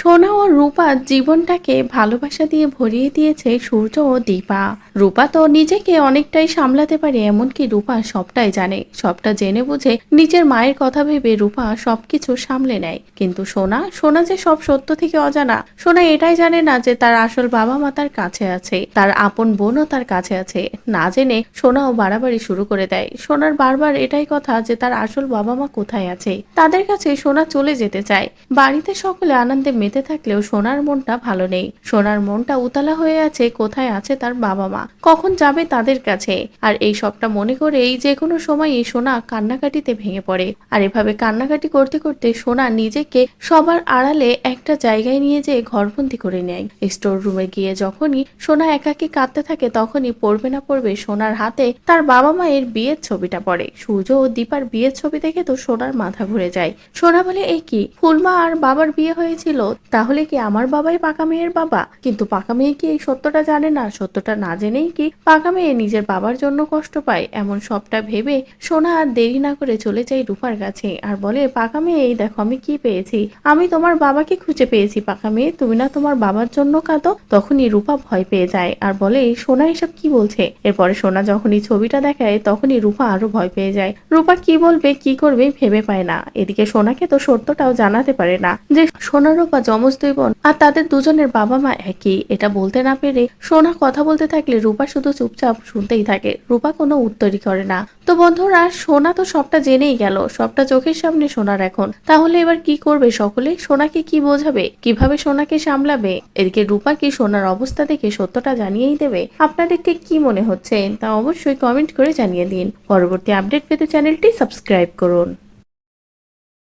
সোনা ও রূপা জীবনটাকে ভালোবাসা দিয়ে ভরিয়ে দিয়েছে সূর্য ও দীপা। রূপা তো নিজেকে অনেকটাই সামলাতে পারে, এমনকি রূপা সবটাই জানে। সবটা জেনে বুঝে নিজের মায়ের কথা ভেবে রূপা সবকিছু সামলে নেয়। কিন্তু সোনা সোনা যে সব সত্য থেকে অজানা। সোনা এটাই জানে না যে তার আসল বাবা মা তার কাছে আছে, তার আপন বোনও তার কাছে আছে। না জেনে সোনাও বাড়াবাড়ি শুরু করে দেয়। সোনার বারবার এটাই কথা যে তার আসল বাবা মা কোথায় আছে, তাদের কাছে সোনা চলে যেতে চায়। বাড়িতে সকলে আনন্দে মেতে থাকলেও সোনার মনটা ভালো নেই। সোনার মনটা উতলা হয়ে আছে, কোথায় আছে তার বাবা মা, কখন যাবে তাদের কাছে। আর এই সবটা মনে করেই যে কোনো সময়ই সোনা কান্নাকাটিতে ভেঙে পড়ে। আর এভাবে কান্নাকাটি করতে করতে সোনা নিজেকে সবার আড়ালে একটা জায়গায় নিয়ে যেয়ে ঘরবন্দি করে নেয়। স্টোর রুমে গিয়ে যখনই সোনা একাকী কাঁদতে থাকে, তখনই পড়বে না পড়বে সোনার হাতে তার বাবা মায়ের বিয়ের ছবিটা পড়ে। সূর্য ও দীপার বিয়ের ছবি দেখে তো সোনার মাথা ঘুরে যায়। সোনা বলে, এই কি, ফুলমা আর বাবার বিয়ে হয়েছিল, তাহলে কি আমার বাবাই পাকা মেয়ের বাবা? কিন্তু পাকা মেয়ে কি এই সত্যটা জানে না? সত্যটা না জেনেই কি পাকা মেয়ে নিজের বাবার জন্য কষ্ট পায়? এমন সবটা ভেবে সোনা আর দেরি না করে চলে যায় রূপার কাছে আর বলে, পাকা মেয়ে, এই দেখো আমি কি পেয়েছি। আমি তোমার বাবাকে খুঁজে পেয়েছি পাকা মেয়ে, তুমি না তোমার বাবার জন্য কাঁদো? তখনই রূপা ভয় পেয়ে যায় আর বলে, সোনা এসব কি বলছে? এরপরে সোনা যখনই ছবিটা দেখায় তখনই রূপা আরো ভয় পেয়ে যায়। রূপা কি বলবে কি করবে ভেবে পায় না। এদিকে সোনাকে তো সত্যটাও জানাতে পারে না যে সোনা রূপা যমজ দুই বোন আর তাদের দুজনের বাবা মা একই। এটা বলতে না পেরে সোনা কথা বলতে থাকলে রূপা শুধু চুপচাপ শুনতেই থাকে। রূপা কোনো উত্তরই করে না। তো বন্ধুরা, সোনা তো সবটা জেনেই গেল, সবটা চোখের সামনে সোনার এখন। তাহলে এবার কি করবে সকলে? সোনাকে কি বোঝাবে? কিভাবে সোনাকে সামলাবে? এদিকে রূপা কি সোনার অবস্থা দেখে সত্যটা জানিয়েই দেবে? আপনাদের ঠিক কি মনে হচ্ছে তা অবশ্যই কমেন্ট করে জানিয়ে দিন। পরবর্তী আপডেট পেতে চ্যানেলটি সাবস্ক্রাইব করুন।